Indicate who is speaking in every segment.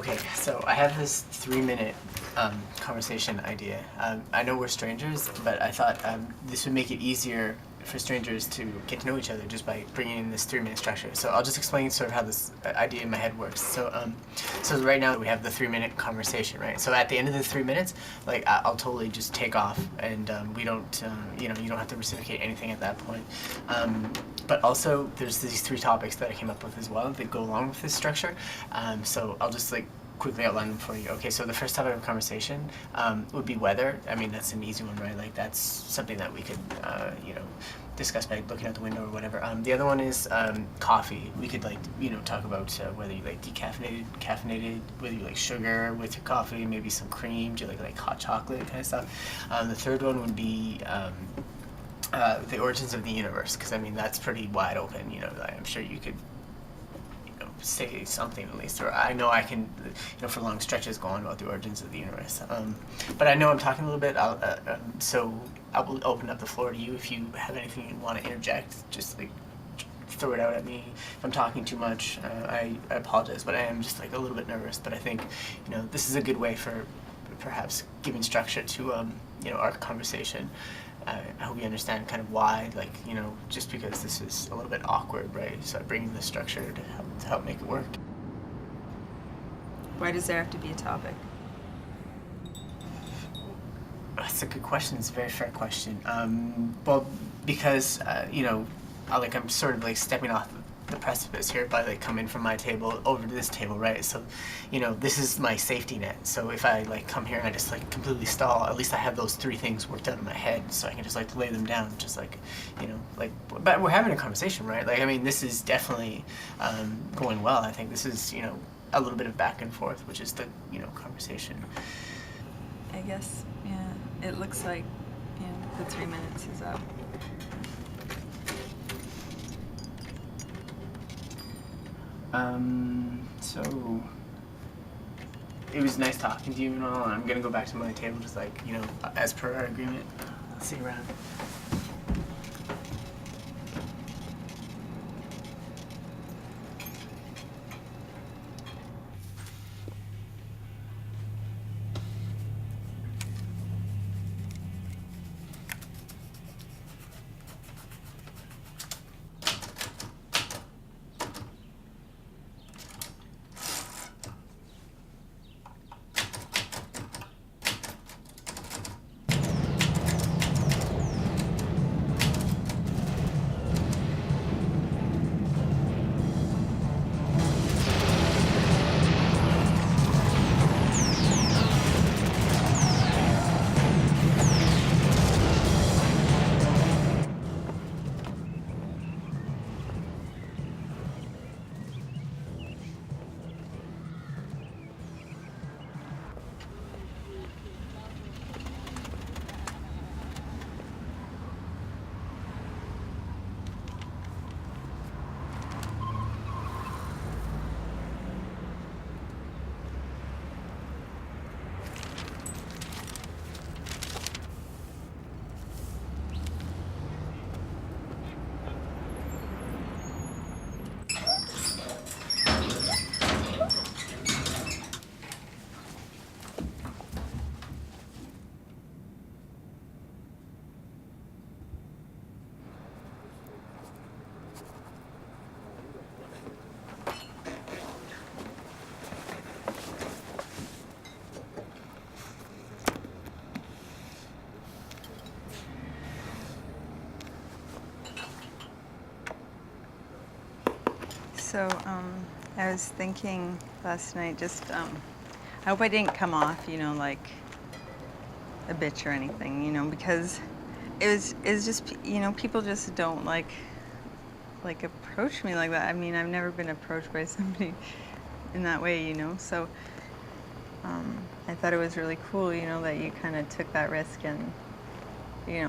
Speaker 1: Okay, so I have this 3-minute conversation idea. I know we're strangers, but I thought this would make it easier for strangers to get to know each other just by bringing in this 3-minute structure. So I'll just explain sort of how this idea in my head works. So right now we have the 3-minute conversation, right? So at the end of the 3 minutes, like I'll totally just take off, and we don't, you don't have to reciprocate anything at that point. But also there's these 3 topics that I came up with as well that go along with this structure. So I'll just quickly outline them for you. Okay, so the first topic of conversation would be weather. I mean, that's an easy one, right? Like that's something that we could, discuss by looking out the window or whatever. The other one is coffee. We could talk about whether you like decaffeinated, caffeinated, whether you like sugar with your coffee, maybe some cream, do you like hot chocolate kind of stuff. The third one would be the origins of the universe, because I mean that's pretty wide open. I'm sure you could say something at least, or I know I can, for long stretches go on about the origins of the universe. But I know I'm talking a little bit, so I will open up the floor to you. If you have anything you want to interject, just throw it out at me. If I'm talking too much, I apologize, but I am just a little bit nervous. But I think, this is a good way for perhaps giving structure to, our conversation. I hope you understand kind of why, just because this is a little bit awkward, right? So I'm bringing the structure to help make it work.
Speaker 2: Why does there have to be a topic?
Speaker 1: That's a good question. It's a very fair question. Well, because, I'm sort of stepping off the precipice here by coming from my table over to this table, right? So, this is my safety net. So if I come here and I just completely stall, at least I have those 3 things worked out in my head, so I can just lay them down, just but we're having a conversation, right? I mean, this is definitely going well. I think this is, a little bit of back and forth, which is the, conversation.
Speaker 2: I guess, yeah. It looks like, the 3 minutes is up.
Speaker 1: So it was nice talking to you and all. I'm gonna go back to my table, just as per our agreement. I'll see you around.
Speaker 2: So, I was thinking last night, I hope I didn't come off, like a bitch or anything, because it's just, people just don't approach me like that. I mean, I've never been approached by somebody in that way, so I thought it was really cool, that you kind of took that risk and,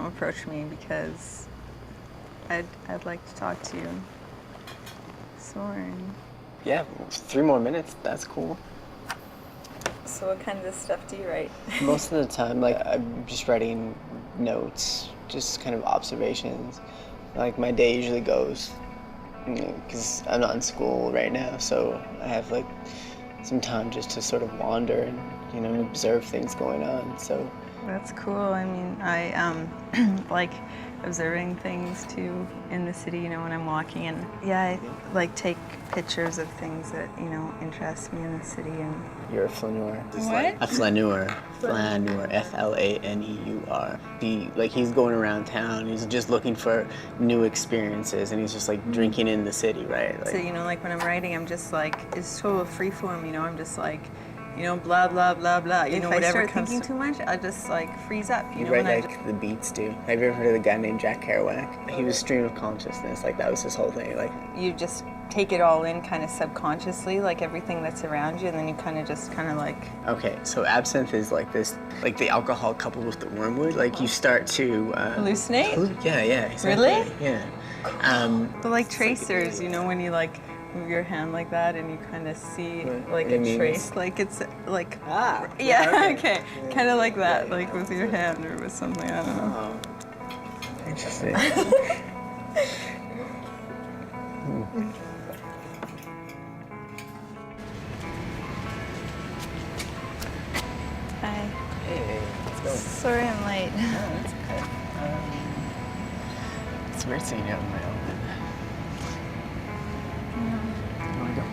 Speaker 2: approached me, because I'd like to talk to you. Soren.
Speaker 1: Yeah, 3 more minutes, that's cool.
Speaker 2: So what kind of stuff do you write?
Speaker 1: Most of the time, I'm just writing notes, just kind of observations. My day usually goes, because I'm not in school right now, so I have some time just to sort of wander and, you know, observe things going on. So
Speaker 2: That's cool. I mean, I like observing things too in the city, you know, when I'm walking, and yeah, I like take pictures of things that, you know, interest me in the city. And
Speaker 1: you're a flaneur.
Speaker 2: What?
Speaker 1: A flaneur. Flaneur. F-L-A-N-E-U-R. He's going around town. He's just looking for new experiences, and he's just like drinking in the city, right?
Speaker 2: So, you know, like when I'm writing, I'm just like, it's total free form, you know, I'm just like, you know, blah, blah, blah, blah. You know, whatever comes. If I start thinking too much, I just like freeze up, you know.
Speaker 1: Right, like the beats do. Have you ever heard of the guy named Jack Kerouac? He was stream of consciousness, like that was his whole thing. Like
Speaker 2: you just take it all in kind of subconsciously, like everything that's around you, and then you kind of like... Okay,
Speaker 1: so absinthe is like this, like the alcohol coupled with the wormwood, like you start to...
Speaker 2: hallucinate?
Speaker 1: Yeah, exactly.
Speaker 2: Really?
Speaker 1: Yeah.
Speaker 2: But like tracers, you know, when you like move your hand like that and you kind of see like a trace, like it's like... okay. Kind of like that, like with your hand or with something, I don't know.
Speaker 1: Oh. Interesting.
Speaker 2: Hi.
Speaker 1: Hey, let's go.
Speaker 2: Sorry I'm late.
Speaker 1: No, it's okay. It's weird seeing you out in my own. You wanna go?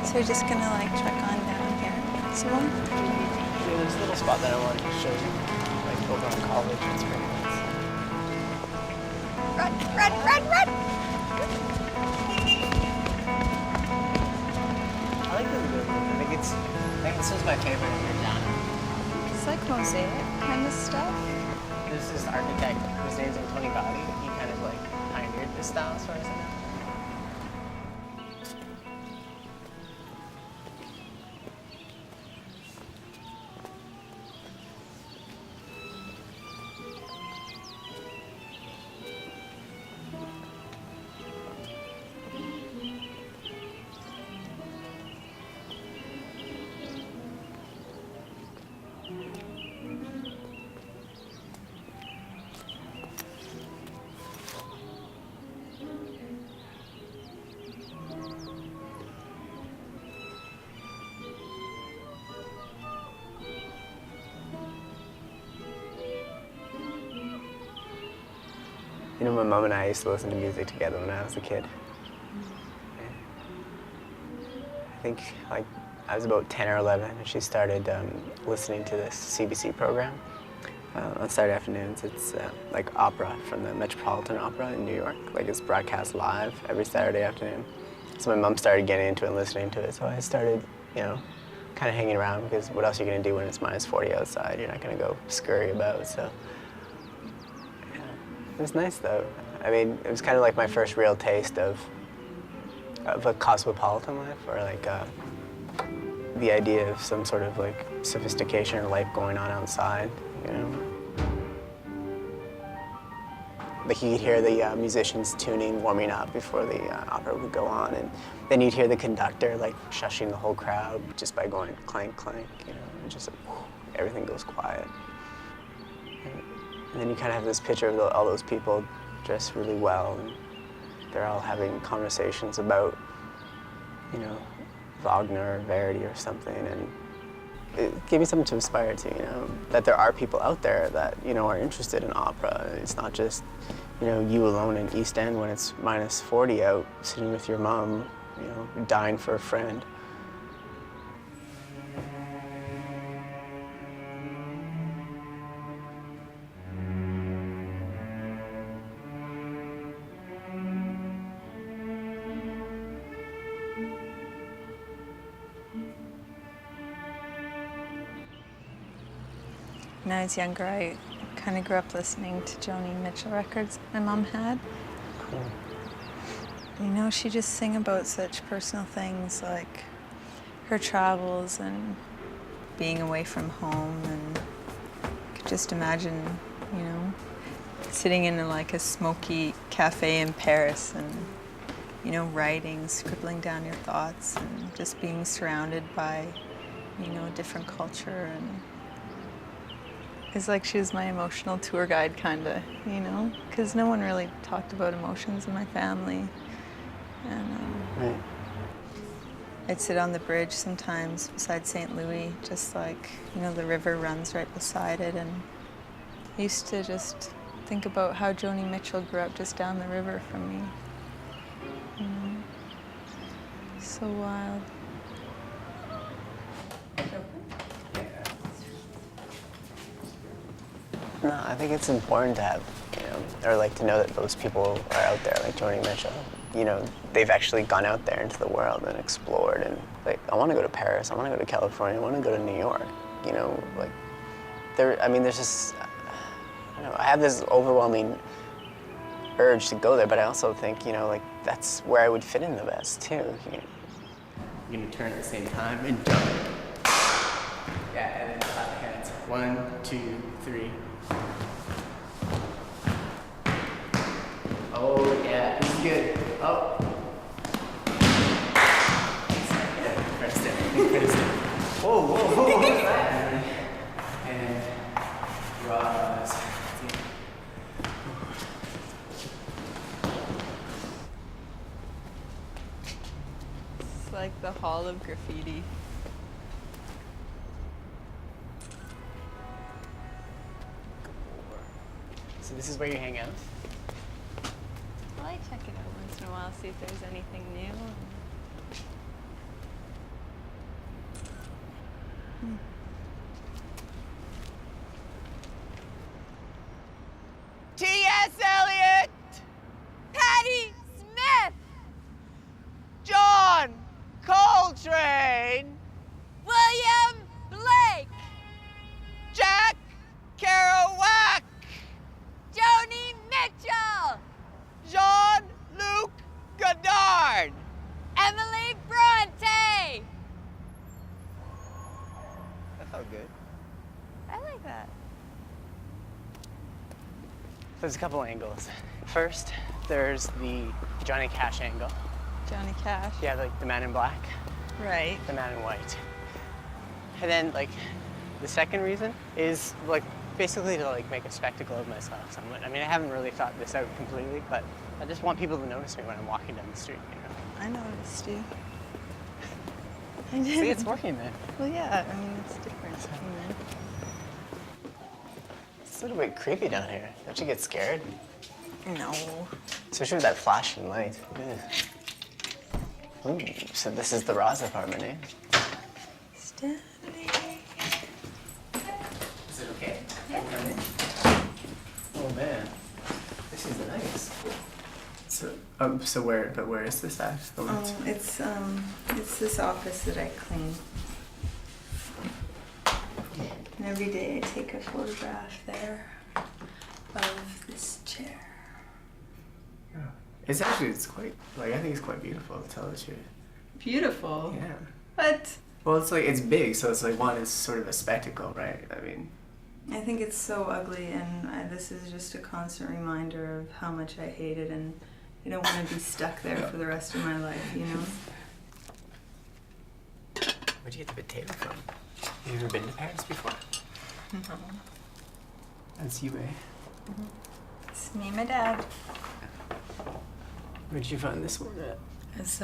Speaker 2: So we're just gonna like trek on down here. So
Speaker 1: Yeah, there's a little spot that I wanted to show you, like over on College. It's pretty nice.
Speaker 2: run!
Speaker 1: I like this building. I think this is my favorite here down.
Speaker 2: It's like mosaic kind of stuff.
Speaker 1: There's this architect whose name's Tony Gaudi. He kind of like pioneered this style as far as I know. You know, my mom and I used to listen to music together when I was a kid. I think like I was about 10 or 11 and she started listening to this CBC program on Saturday afternoons. It's like opera from the Metropolitan Opera in New York. Like it's broadcast live every Saturday afternoon. So my mom started getting into it and listening to it. So I started, you know, kind of hanging around because what else are you going to do when it's minus 40 outside? You're not going to go scurry about. So it was nice though. I mean, it was kind of like my first real taste of a cosmopolitan life, or like the idea of some sort of like sophistication or life going on outside, you know? Like you could hear the musicians tuning, warming up before the opera would go on, and then you'd hear the conductor like shushing the whole crowd just by going clank, clank, you know, and just like, whew, everything goes quiet. And then you kind of have this picture of all those people dressed really well, and they're all having conversations about, you know, Wagner or Verdi or something, and it gave me something to aspire to, you know, that there are people out there that, you know, are interested in opera. It's not just, you know, you alone in East End when it's minus 40 out, sitting with your mom, you know, dying for a friend.
Speaker 2: When I was younger, I kind of grew up listening to Joni Mitchell records my mom had.
Speaker 1: Cool.
Speaker 2: You know, she just sang about such personal things like her travels and being away from home, and I could just imagine, you know, sitting in like a smoky cafe in Paris and, you know, writing, scribbling down your thoughts and just being surrounded by, you know, different culture. And It's like she was my emotional tour guide, kind of, you know? Because no one really talked about emotions in my family. And
Speaker 1: Right.
Speaker 2: I'd sit on the bridge sometimes beside St. Louis, just like, you know, the river runs right beside it. And I used to just think about how Joni Mitchell grew up just down the river from me. You know? So wild.
Speaker 1: No, I think it's important to have, you know, or like to know that those people are out there, like Joni Mitchell. You know, they've actually gone out there into the world and explored. And like, I want to go to Paris. I want to go to California. I want to go to New York. You know, like, there's just, I don't know, I have this overwhelming urge to go there, but I also think, you know, like, that's where I would fit in the best too. You're gonna turn at the same time and jump. Yeah, and then clap the hands. 1, 2, 3. Oh, yeah, this is good. Oh. Yeah, pressed it. Whoa, whoa, whoa, what's that? And rise.
Speaker 2: It's like the hall of graffiti.
Speaker 1: So this is where you hang out?
Speaker 2: I like check it out once in a while, see if there's anything new.
Speaker 3: T.S. Eliot, Patti Smith, John Coltrane, William Blake, Jack Kerouac, Joni Mitchell, Jean-Luc Godard, Emily Bronte.
Speaker 1: That felt good.
Speaker 2: I like that.
Speaker 1: There's a couple angles. First, there's the Johnny Cash angle.
Speaker 2: Johnny Cash.
Speaker 1: Yeah, like the man in black,
Speaker 2: Right.
Speaker 1: the man in white. And then, like, the second reason is, like, basically to, like, make a spectacle of myself somewhat. I mean, I haven't really thought this out completely, but I just want people to notice me when I'm walking down the street, you know?
Speaker 2: I noticed you.
Speaker 1: See, it's working then.
Speaker 2: Well, yeah, I mean, it's different. You know?
Speaker 1: It's a little bit creepy down here. Don't you get scared?
Speaker 2: No.
Speaker 1: Especially with that flashing light. Ooh, so this is the Roz apartment, eh?
Speaker 2: Steady.
Speaker 1: Is it okay? Yeah. Oh man, this is nice. So where is this at?
Speaker 2: It's this office that I clean. And every day I take a photograph there of this chair.
Speaker 1: It's quite, like, I think it's quite beautiful, to tell the truth.
Speaker 2: Beautiful.
Speaker 1: Yeah.
Speaker 2: But
Speaker 1: Well, it's like, it's big, so it's like, one, it's sort of a spectacle, right? I mean,
Speaker 2: I think it's so ugly, and this is just a constant reminder of how much I hate it, and I don't want to be stuck there for the rest of my life, you know?
Speaker 1: where'd you get the potato from? Have you ever been to Paris before?
Speaker 2: No.
Speaker 1: That's you, eh?
Speaker 2: It's me and my dad.
Speaker 1: Where'd you find this one at?
Speaker 4: I was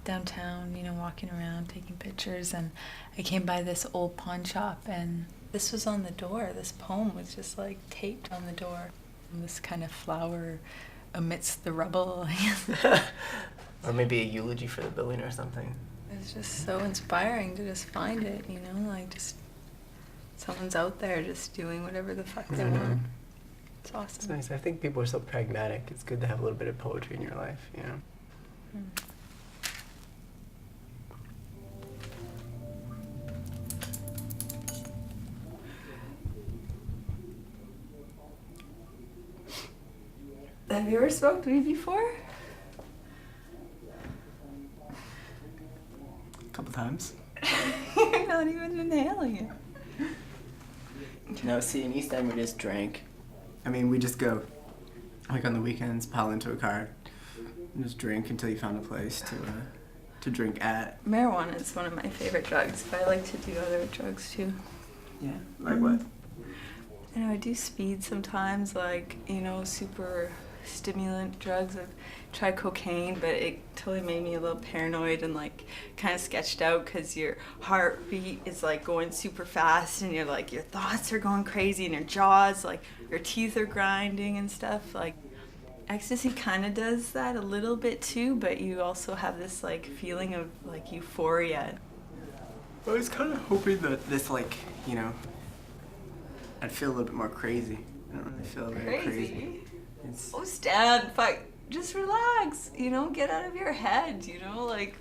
Speaker 4: downtown, you know, walking around, taking pictures, and I came by this old pawn shop, and this was on the door. This poem was just like taped on the door. And this kind of flower amidst the rubble.
Speaker 1: Or maybe a eulogy for the building or something.
Speaker 4: It was just so inspiring to just find it, you know, like just someone's out there just doing whatever the fuck they want. It's awesome.
Speaker 1: It's nice. I think people are so pragmatic. It's good to have a little bit of poetry in your life, you know?
Speaker 2: Have you ever smoked weed before?
Speaker 1: A couple times.
Speaker 2: You're not even inhaling it.
Speaker 1: No, see, in East End we just drank. I mean, we just go, like on the weekends, pile into a car, and just drink until you found a place to drink at.
Speaker 2: Marijuana is one of my favorite drugs, but I like to do other drugs too.
Speaker 1: Yeah, like what?
Speaker 4: I know I do speed sometimes, like, you know, super stimulant drugs. I've tried cocaine, but it totally made me a little paranoid and like kind of sketched out because your heartbeat is like going super fast and you're like, your thoughts are going crazy and your jaws, like your teeth are grinding and stuff. Like ecstasy kind of does that a little bit too, but you also have this like feeling of like euphoria.
Speaker 1: I was kind of hoping that this, like, you know, I'd feel a little bit more crazy. I don't really feel very crazy.
Speaker 4: Oh, Stan, fuck, just relax, you know, get out of your head, you know, like...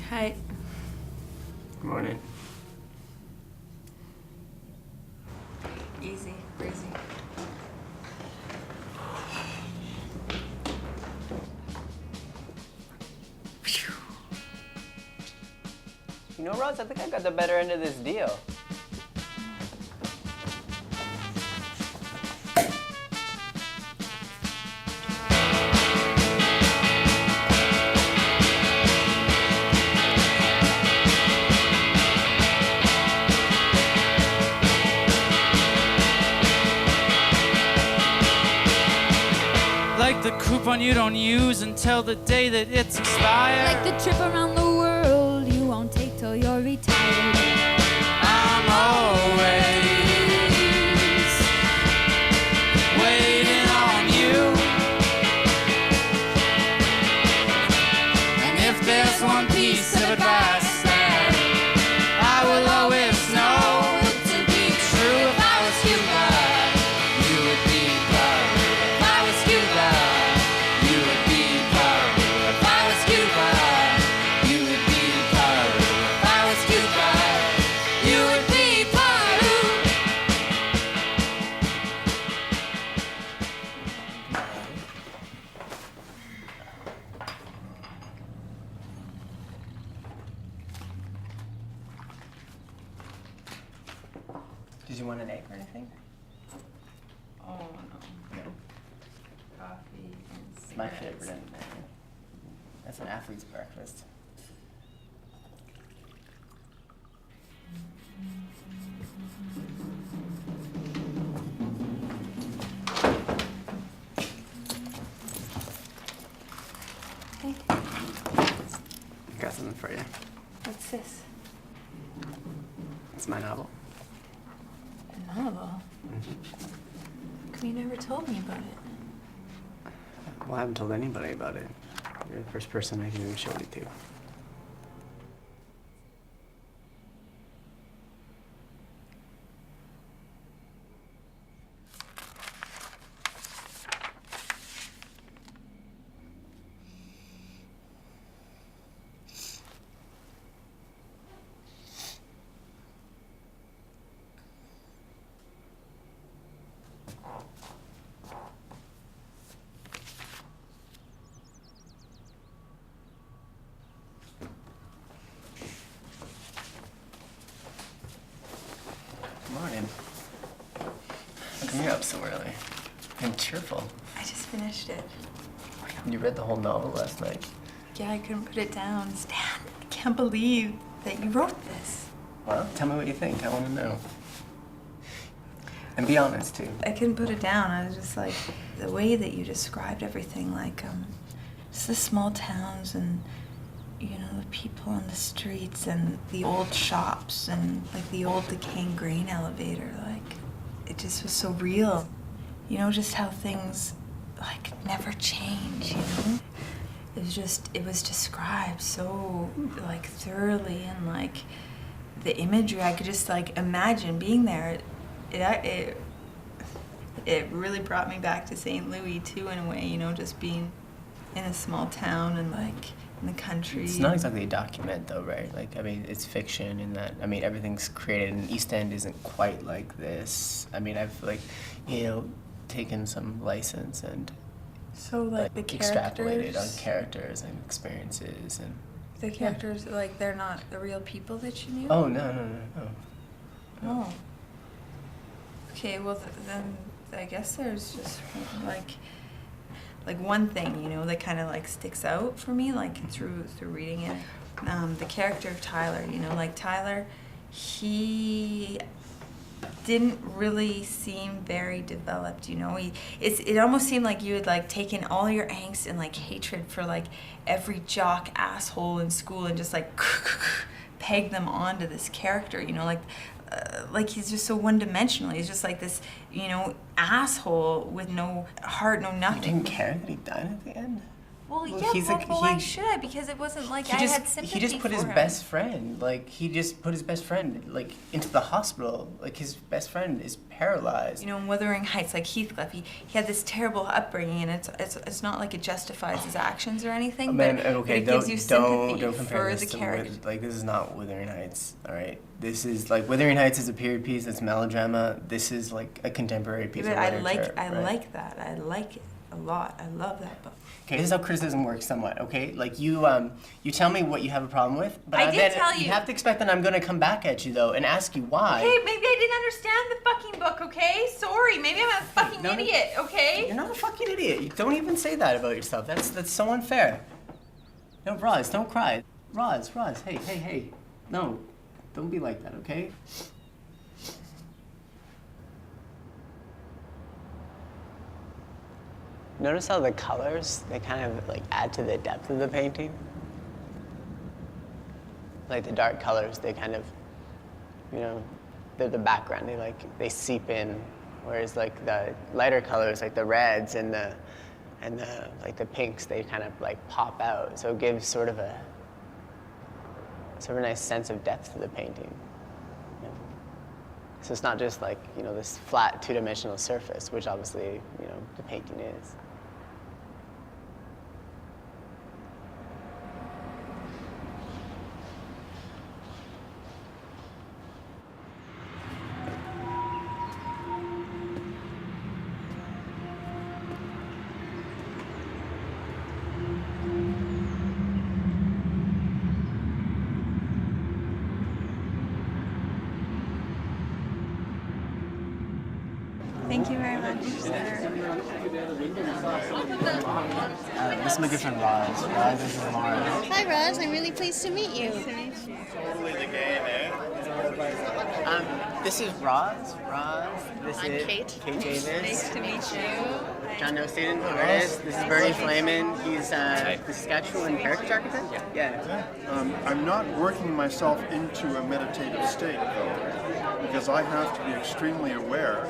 Speaker 4: Hi.
Speaker 1: Good morning.
Speaker 4: Easy, breezy.
Speaker 3: You know, Ross, I think I got the better end of this deal.
Speaker 5: Like the coupon you don't use until the day that it's expired.
Speaker 6: Like the trip around the world you won't take till you're retired.
Speaker 5: I'm always waiting on you. And if there's one piece of advice that I will always know to be true, if I was you, you would be proud. If I was you, you would be proud. If I was you, you would be proud. If I was you, you would be proud.
Speaker 1: Did you want an egg or anything?
Speaker 4: Oh, no.
Speaker 1: No.
Speaker 4: Coffee and
Speaker 1: It's my favorite. That's an athlete's breakfast.
Speaker 4: Hey,
Speaker 1: Got something for you.
Speaker 4: what's this?
Speaker 1: It's my novel.
Speaker 4: A novel? Come you never told me about it.
Speaker 1: Well, I haven't told anybody about it. You're the first person I can even show it to. Morning. How come you're up so early? And cheerful.
Speaker 4: I just finished it.
Speaker 1: You read the whole novel last night.
Speaker 4: Yeah, I couldn't put it down. Stan, I can't believe that you wrote this.
Speaker 1: Well, tell me what you think. I want to know. And be honest, too.
Speaker 4: I couldn't put it down. I was just like, the way that you described everything, like, Just the small towns and, you know, the people on the streets and the old shops and like the old decaying grain elevator. Like, it just was so real. You know, just how things like never change, you know? It was described so like thoroughly, and like the imagery, I could just like imagine being there. It really brought me back to St. Louis too, in a way, you know, just being in a small town and like in the country.
Speaker 1: It's not exactly a document though, right? Like, I mean, it's fiction in that, I mean, everything's created, and East End isn't quite like this. I mean, I've like, you know, taken some license and
Speaker 4: so like the
Speaker 1: extrapolated
Speaker 4: characters,
Speaker 1: on characters and experiences and.
Speaker 4: the characters, like they're not the real people that you knew?
Speaker 1: Oh, no.
Speaker 4: Oh. Okay, well then I guess there's just like one thing, you know, that kind of like sticks out for me, like through reading it. The character of Tyler, you know, like Tyler, he didn't really seem very developed, you know. It almost seemed like you had like taken all your angst and like hatred for like every jock asshole in school and just like pegged them onto this character, you know, like he's just so one-dimensional. He's just like this, you know, asshole with no heart, no nothing.
Speaker 1: You didn't care that he died at the end?
Speaker 4: Well,
Speaker 1: Well,
Speaker 4: yeah,
Speaker 1: he's
Speaker 4: well,
Speaker 1: like-
Speaker 4: why
Speaker 1: he-
Speaker 4: should I? Because it wasn't like I
Speaker 1: He
Speaker 4: had sympathy
Speaker 1: just put
Speaker 4: for
Speaker 1: his
Speaker 4: him.
Speaker 1: best friend, like, he just put his best friend, like, into the hospital. Like, his best friend is paralyzed.
Speaker 4: You know, in Wuthering Heights, like Heathcliff, he had this terrible upbringing, and it's not like it justifies his actions or anything,
Speaker 1: Man,
Speaker 4: but
Speaker 1: okay,
Speaker 4: it gives you sympathy
Speaker 1: don't compare
Speaker 4: for
Speaker 1: this
Speaker 4: the
Speaker 1: to
Speaker 4: character.
Speaker 1: like, this is not Wuthering Heights, all right? This is, like, Wuthering Heights is a period piece, it's melodrama. This is, like, a contemporary piece
Speaker 4: But
Speaker 1: of
Speaker 4: I
Speaker 1: literature.
Speaker 4: like that. I like it a lot. I love that book.
Speaker 1: Okay, this is how criticism works somewhat, okay? Like, you tell me what you have a problem with, but
Speaker 4: I did
Speaker 1: then
Speaker 4: tell you.
Speaker 1: You have to expect that I'm gonna come back at you, though, and ask you why.
Speaker 4: Hey, maybe I didn't understand the fucking book, okay? Sorry, maybe I'm a fucking
Speaker 1: No,
Speaker 4: idiot, okay?
Speaker 1: You're not a fucking idiot. You don't even say that about yourself. That's so unfair. No, Roz, don't cry. Roz, hey. No, don't be like that, okay?
Speaker 3: Notice how the colors, they kind of like add to the depth of the painting? Like the dark colors, they kind of, you know, they're the background, they seep in. Whereas like the lighter colors, like the reds and the like the pinks, they kind of like pop out. So it gives sort of a nice sense of depth to the painting. You know? So it's not just like, you know, this flat two-dimensional surface, which obviously, you know, the painting is.
Speaker 2: Thank you very much, sir.
Speaker 1: This is my good friend Roz. Roz, this is Mara.
Speaker 7: Hi, Roz. I'm really pleased to meet you.
Speaker 8: Totally the game, eh?
Speaker 1: This is Roz. This
Speaker 7: I'm
Speaker 1: is
Speaker 7: Kate.
Speaker 1: Kate Davis.
Speaker 2: Nice to meet you.
Speaker 1: John No student. This is Bernie Flamin. He's the Saskatchewan heritage architect. Yeah.
Speaker 8: I'm not working myself into a meditative state, though, because I have to be extremely aware.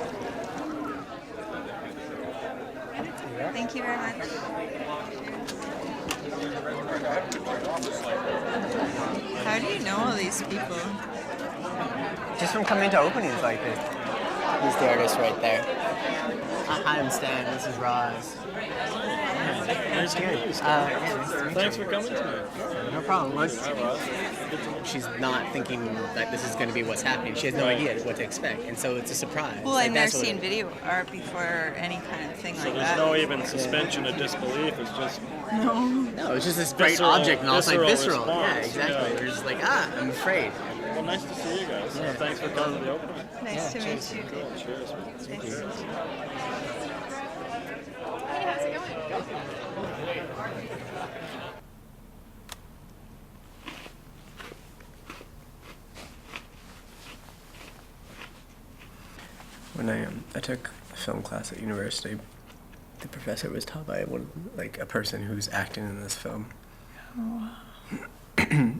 Speaker 2: Thank you very much. How do you know all these people?
Speaker 1: Just from coming to openings like this. He's the artist right there. Hi, I'm Stan. This is Roz.
Speaker 9: Nice to meet you. Thanks for coming tonight.
Speaker 1: No problem. She's not thinking that this is going to be what's happening. She has no idea what to expect, and so it's a surprise.
Speaker 2: Well,
Speaker 1: Like,
Speaker 2: I've never
Speaker 1: that's what
Speaker 2: seen
Speaker 1: it-
Speaker 2: video art before or any kind of thing
Speaker 9: So
Speaker 2: like
Speaker 9: there's
Speaker 2: that.
Speaker 9: no even suspension of disbelief. It's just
Speaker 1: No, it's just this great
Speaker 9: Visceral-
Speaker 1: object, and also like
Speaker 9: visceral
Speaker 1: visceral. Yeah,
Speaker 9: response,
Speaker 1: exactly.
Speaker 9: yeah.
Speaker 1: We're just like, I'm afraid.
Speaker 9: well, nice to see you guys.
Speaker 1: Yeah.
Speaker 9: Thanks for coming to the opening.
Speaker 2: Nice to meet you.
Speaker 9: Cheers.
Speaker 2: Cheers.
Speaker 1: When I took a film class at university, the professor was taught by a person who's acting in this film.
Speaker 4: Oh,
Speaker 1: wow.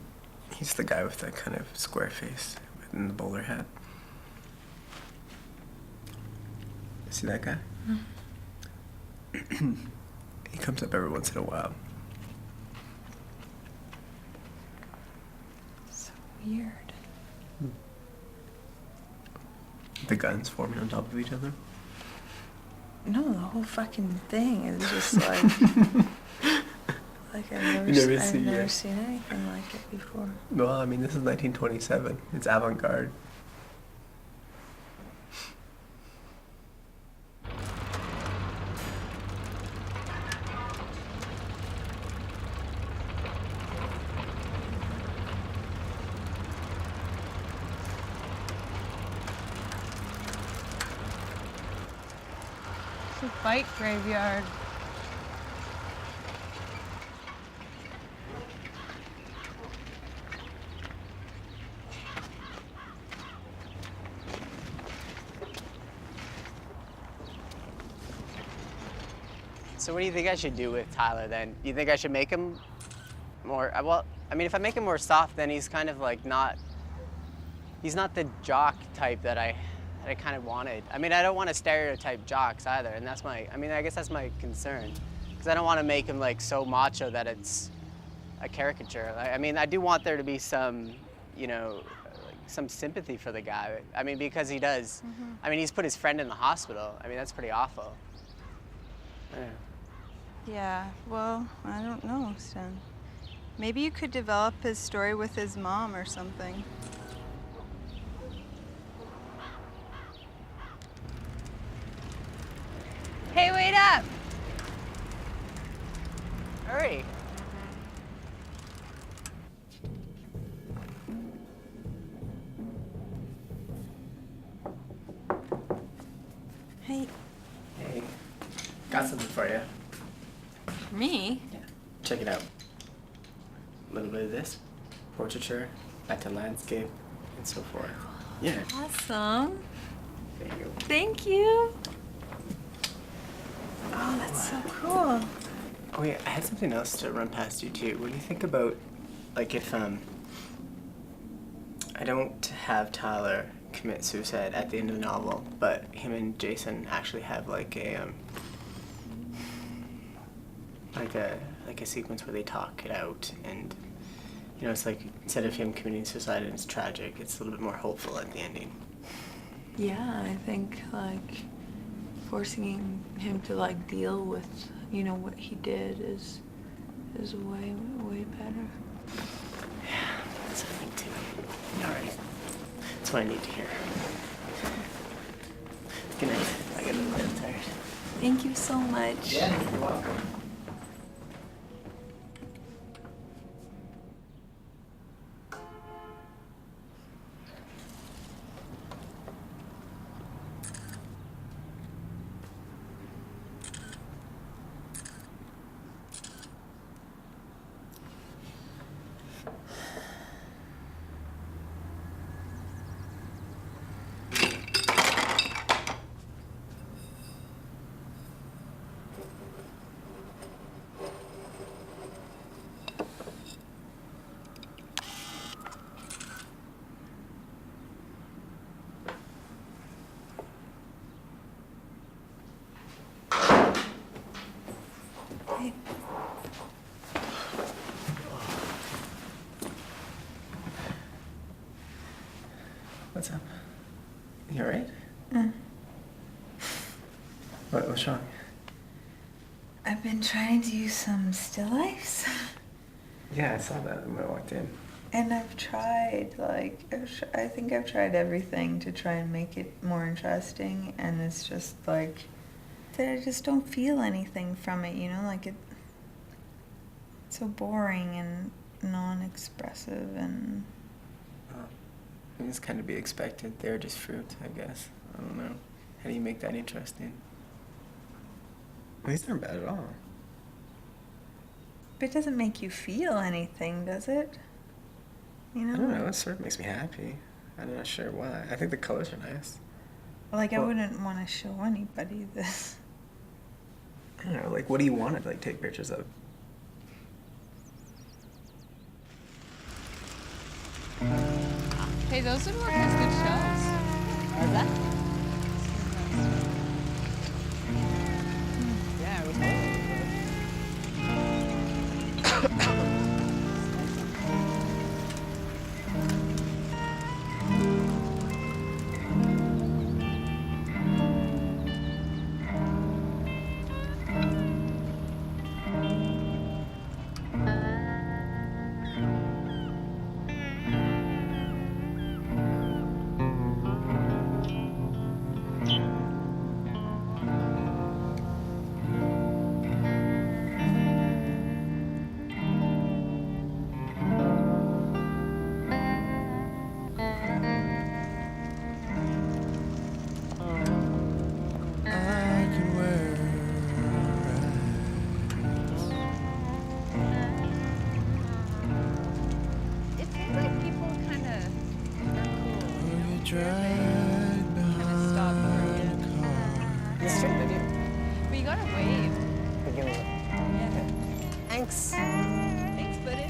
Speaker 1: He's the guy with the kind of square face and the bowler hat. See that guy? He comes up every once in a while.
Speaker 4: So weird.
Speaker 1: The guns forming on top of each other?
Speaker 4: No, the whole fucking thing is just like... like I've never seen anything like it before.
Speaker 1: Well, I mean, this is 1927. It's avant-garde.
Speaker 2: It's a fight graveyard.
Speaker 3: So what do you think I should do with Tyler then? Do you think I should make him more, well, I mean, if I make him more soft, then he's kind of like he's not the jock type that I kind of wanted. I mean, I don't want to stereotype jocks either, and that's I guess that's my concern. Because I don't want to make him like so macho that it's a caricature. I mean, I do want there to be some, you know, some sympathy for the guy. I mean, because he does. Mm-hmm. I mean, he's put his friend in the hospital. I mean, that's pretty awful. Yeah.
Speaker 2: Yeah, well, I don't know, Stan. Maybe you could develop his story with his mom or something. Hey, wait up!
Speaker 3: Hurry.
Speaker 4: Hey.
Speaker 1: Hey. Got something for you.
Speaker 4: Me?
Speaker 1: Yeah. Check it out. A little bit of this. Portraiture, back to landscape, and so forth. Yeah.
Speaker 4: Awesome.
Speaker 1: There you go.
Speaker 4: Thank you. Oh, that's so cool.
Speaker 1: Oh yeah, I had something else to run past you too. What do you think about, like, if I don't have Tyler commit suicide at the end of the novel, but him and Jason actually have like a sequence where they talk it out, and you know, it's like instead of him committing suicide and it's tragic, it's a little bit more hopeful at the ending.
Speaker 4: Yeah, I think like forcing him to like deal with, you know, what he did is way better.
Speaker 1: Yeah, that's what I think too. All right, that's what I need to hear. Good night. I get a little bit tired.
Speaker 4: Thank you so much.
Speaker 1: Yeah, you're welcome. What's up? You alright? What's wrong?
Speaker 4: I've been trying to use some still lifes.
Speaker 1: Yeah, I saw that when I walked in.
Speaker 2: And I've tried, like, I think I've tried everything to try and make it more interesting, and it's just like, that I just don't feel anything from it, you know, like it's so boring and non-expressive and...
Speaker 1: It's kind of be expected. They're just fruit, I guess. I don't know. How do you make that interesting? These aren't bad at all.
Speaker 2: But it doesn't make you feel anything, does it? You know?
Speaker 1: I don't know. It sort of makes me happy. I'm not sure why. I think the colors are nice.
Speaker 2: Like, I wouldn't want to show anybody this.
Speaker 10: I don't know, like, what do you want to, like, take pictures of?
Speaker 11: Hey, those would work as good shelves.
Speaker 3: How's that?
Speaker 11: Yeah, it was
Speaker 3: Thanks.
Speaker 11: Thanks, buddy.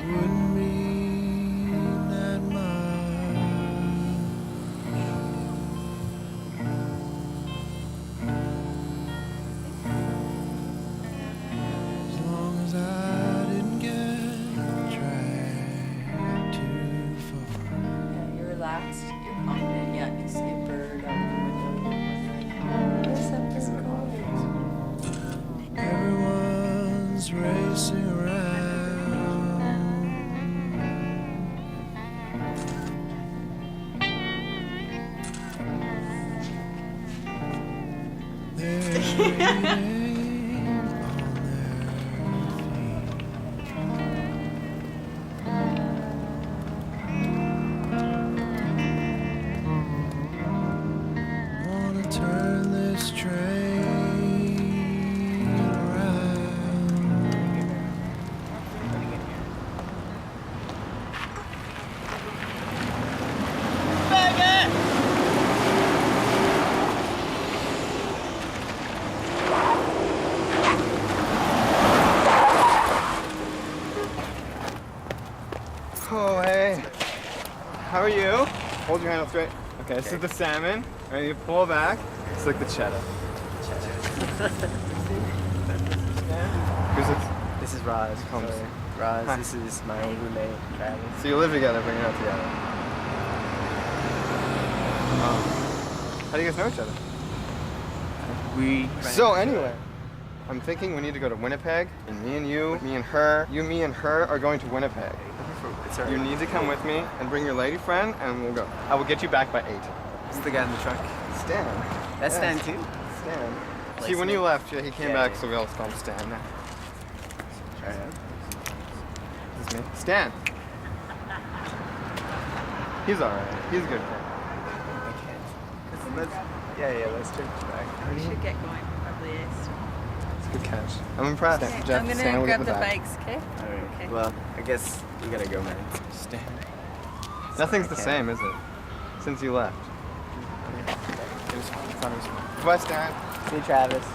Speaker 5: Wouldn't mean that much. As long as I didn't get dragged too far.
Speaker 4: Yeah, you're relaxed, you're confident, yeah, you see a bird out the window, you're where's that bird going?
Speaker 5: Everyone's racing around. They're waiting on their feet. Wanna turn this train
Speaker 12: Oh, hey. How are you? Hold your hand up straight. Okay, this is the salmon. All right, you pull back. It's like the cheddar. Who's this?
Speaker 1: This is Roz.
Speaker 12: Holmes.
Speaker 1: Roz,
Speaker 12: Hi.
Speaker 1: this is my old roommate, Travis.
Speaker 12: So you live together, but you're not together. How do you guys know each other?
Speaker 1: We.
Speaker 12: So anyway, I'm thinking we need to go to Winnipeg, and me and you, me and her, you, me and her are going to Winnipeg. You need to come with me and bring your lady friend, and we'll go. I will get you back by 8.
Speaker 1: Who's the guy in the truck?
Speaker 12: Stan.
Speaker 1: That's Stan too?
Speaker 12: Stan. See,
Speaker 1: Nice
Speaker 12: when
Speaker 1: name.
Speaker 12: you left, yeah, he came
Speaker 1: Yeah,
Speaker 12: back,
Speaker 1: yeah.
Speaker 12: so we all call him Stan now.
Speaker 1: Try it out.
Speaker 12: This is me. Stan. He's alright. He's a good kid.
Speaker 1: Let's take it back.
Speaker 2: We should get going probably.
Speaker 12: It's a good catch. I'm impressed.
Speaker 2: Okay,
Speaker 12: Jeff,
Speaker 2: I'm gonna
Speaker 12: Stan will get
Speaker 2: grab the
Speaker 12: back.
Speaker 2: bikes, okay?
Speaker 1: Alright.
Speaker 2: Okay.
Speaker 1: Well, I guess you gotta go, man.
Speaker 12: Stan. Nothing's the same, is it? Since you left. It was fun. It was fun. Bye, Stan.
Speaker 1: See you, Travis.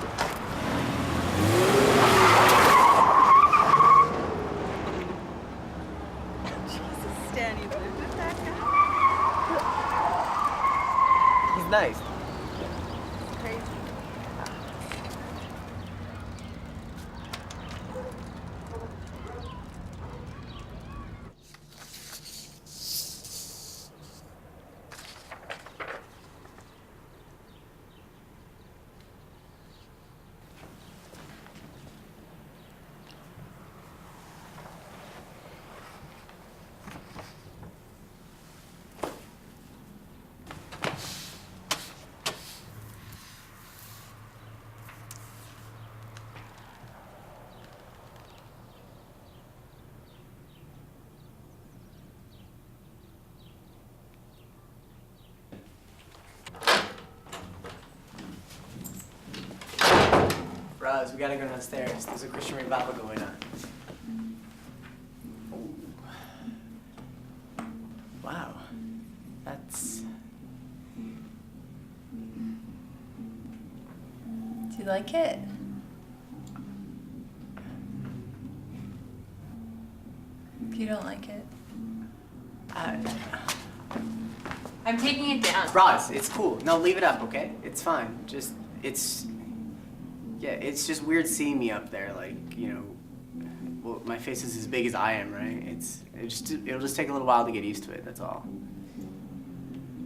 Speaker 2: Jesus, Stan, you lived with that guy?
Speaker 1: He's nice.
Speaker 2: Crazy.
Speaker 1: Roz, we gotta go downstairs. There's a Christian revival going on. Ooh. Wow. That's...
Speaker 4: You like it? If you don't like it. I'm taking it down.
Speaker 1: Roz, it's cool. No, leave it up, okay? It's fine. It's just weird seeing me up there, like, you know, well, my face is as big as I am, right? It'll just take a little while to get used to it, that's all.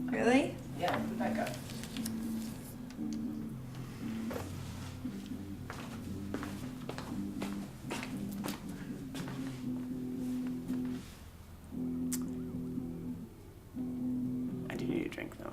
Speaker 4: Really?
Speaker 1: Yeah, put it back up. I do need a drink, though.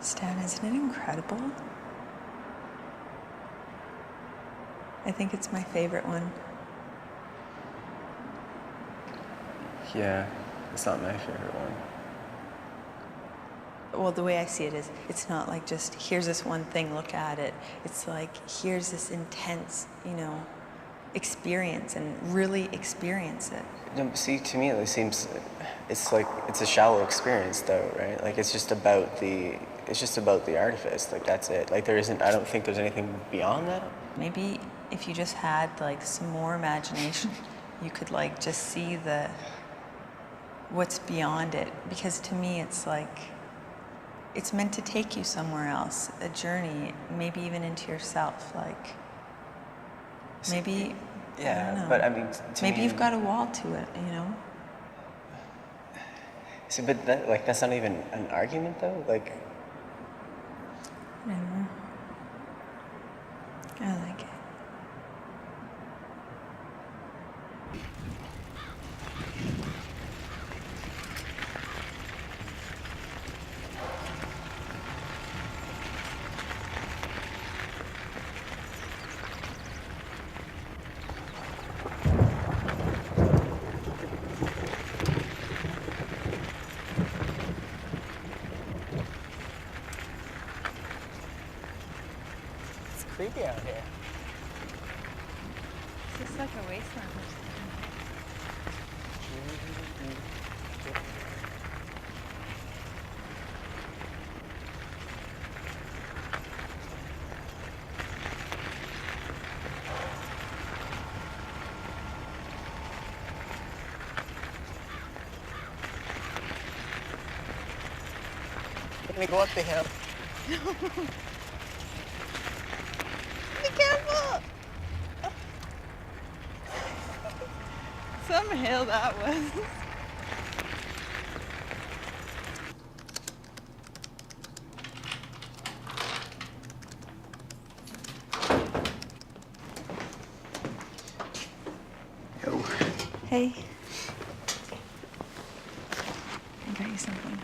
Speaker 2: Stan, isn't it incredible? I think it's my favorite one.
Speaker 3: Yeah, it's not my favorite one.
Speaker 2: Well, the way I see it is, it's not like just, here's this one thing, look at it. It's like, here's this intense, you know, experience, and really experience it.
Speaker 3: No, see, to me it seems, it's like, it's a shallow experience though, right? Like it's just about the artifice, like that's it. Like there isn't, I don't think there's anything beyond that.
Speaker 2: Maybe if you just had like some more imagination, you could like just see what's beyond it. Because to me it's like, it's meant to take you somewhere else, a journey, maybe even into yourself, like, maybe,
Speaker 3: Yeah,
Speaker 2: I don't know.
Speaker 3: but I mean,
Speaker 2: maybe you've got a wall to it, you know?
Speaker 3: See, but that's not even an argument though, like.
Speaker 2: I don't know. I like it.
Speaker 3: Creepy out here.
Speaker 2: It's just like a wasteland.
Speaker 3: We're gonna go up the hill.
Speaker 2: Be careful! Some hill that was.
Speaker 10: Yo.
Speaker 2: Hey. I got you something.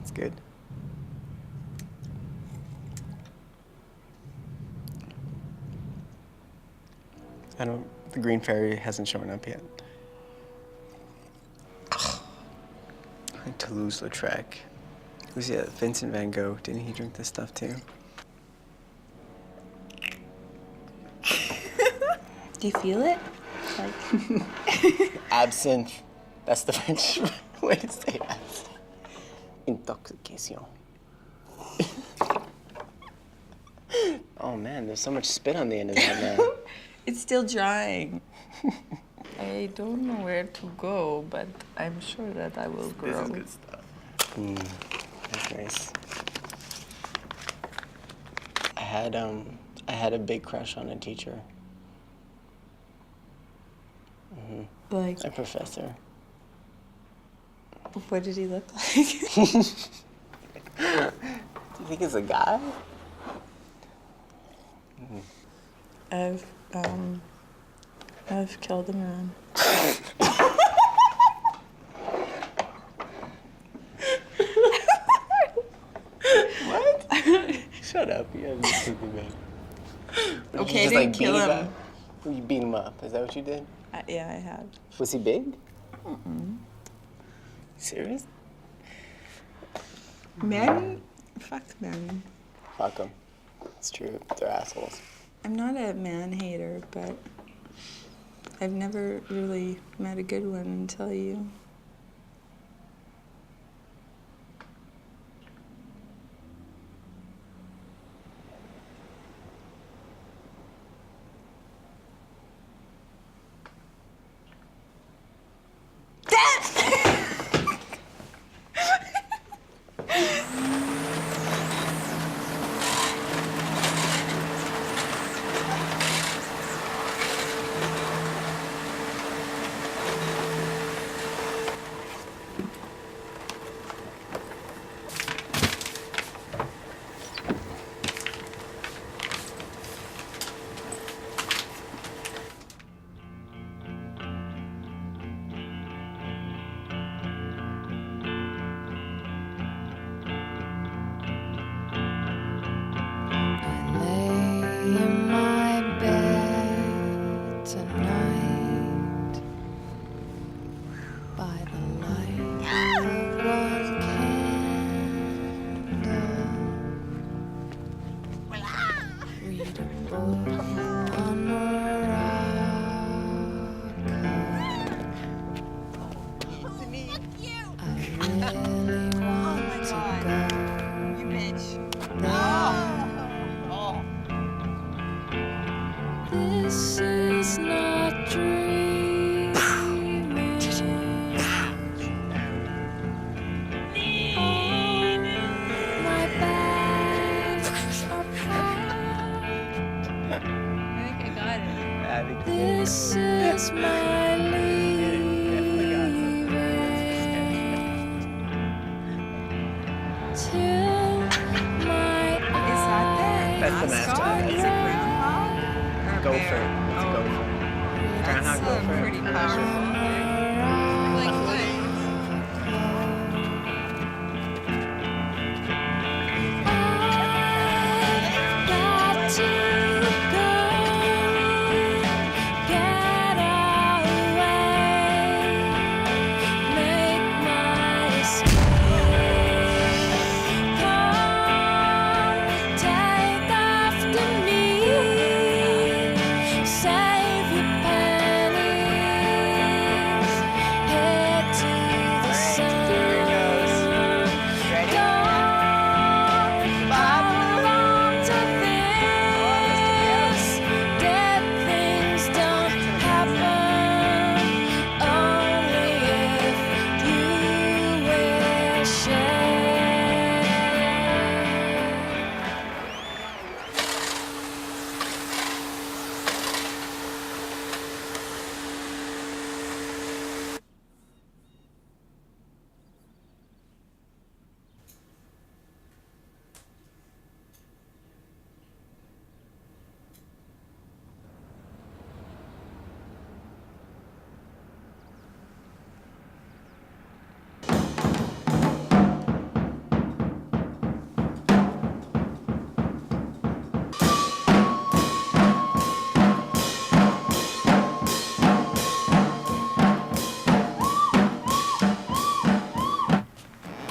Speaker 3: It's good. The green fairy hasn't shown up yet. Toulouse-Lautrec. Who's the Vincent van Gogh? Didn't he drink this stuff too?
Speaker 4: Do you feel it? Like
Speaker 3: Absinthe. That's the French way to say absinthe. Intoxication. Oh man, there's so much spit on the end of that now.
Speaker 4: it's still drying. I don't know where to go, but I'm sure that I will grow.
Speaker 3: This is good stuff. That's nice. I had a big crush on a teacher.
Speaker 4: Like
Speaker 3: a professor.
Speaker 4: What did he look like?
Speaker 3: Do you think it's a guy?
Speaker 4: I've killed a man.
Speaker 3: What? Shut up. You haven't stupid man.
Speaker 4: Okay, I didn't kill him.
Speaker 3: You beat him up. Is that what you did?
Speaker 4: Yeah, I have.
Speaker 3: Was he big? Serious?
Speaker 4: Men? Fuck men.
Speaker 3: Fuck them. It's true. They're assholes.
Speaker 4: I'm not a man hater, but I've never really met a good one until you.
Speaker 5: In my bed tonight, by the light of one candle, read a book on This is not dreaming. My bags are packed.
Speaker 11: I think I got it.
Speaker 5: This is my leaving. Till my eyes.
Speaker 3: That's the mascot.
Speaker 2: Is it groundhog? Or
Speaker 3: Gopher.
Speaker 2: bear?
Speaker 3: It's a gopher. Groundhog gopher.
Speaker 2: Pretty powerful. Like what?
Speaker 5: Got to go, get away, make my escape. Come, take after me, save your pennies, head to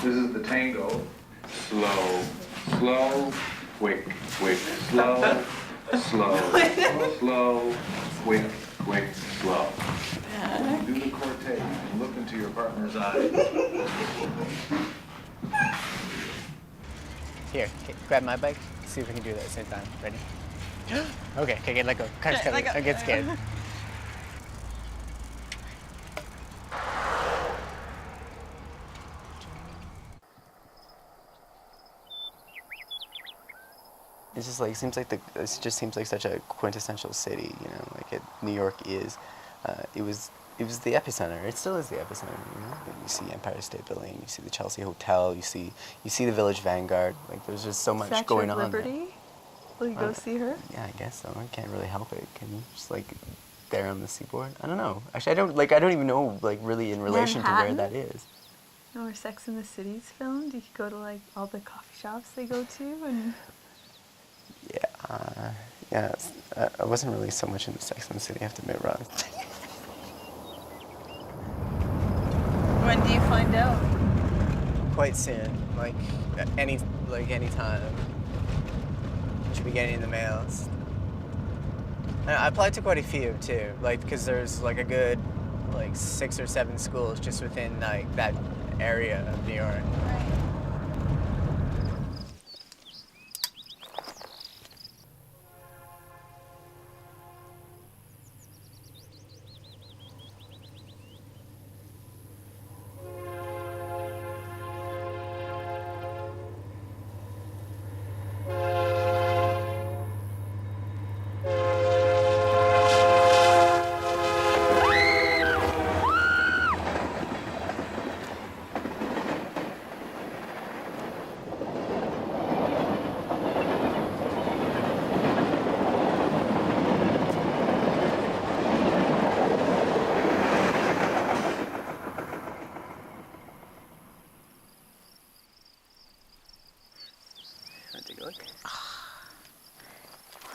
Speaker 13: This is the tango. Slow, slow, quick, quick, slow, slow, slow, quick, quick, slow. Do the cortege and look into your partner's eyes.
Speaker 3: Here, okay, grab my bike. See if we can do that at the same time. Ready? Okay, let go. Car's coming. I get scared. It's just like it just seems like such a quintessential city, you know, like New York is. It was the epicenter. It still is the epicenter. You know, you see Empire State Building, you see the Chelsea Hotel, you see the Village Vanguard. Like there's just so much going on.
Speaker 2: Liberty? Will you go see her?
Speaker 3: Yeah, I guess so. I can't really help it. Can you just like there on the seaboard? I don't know. Actually, I don't even know like really in relation
Speaker 2: Manhattan?
Speaker 3: to where that is.
Speaker 2: You know where Sex and the City's filmed? You could go to like all the coffee shops they go to and.
Speaker 3: Yeah, I wasn't really so much into Sex and the City, I have to admit, Rob.
Speaker 2: When do you find out?
Speaker 3: Quite soon, like any time. Should be getting in the mails. I applied to quite a few too, like because there's like a good like 6 or 7 schools just within like that area of New York.
Speaker 2: Right.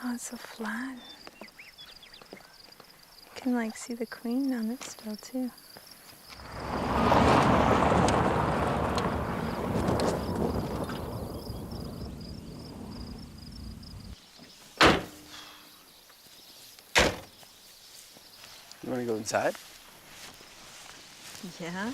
Speaker 2: Oh, it's so flat. You can like see the queen on it still too.
Speaker 3: You want to go inside?
Speaker 2: Yeah.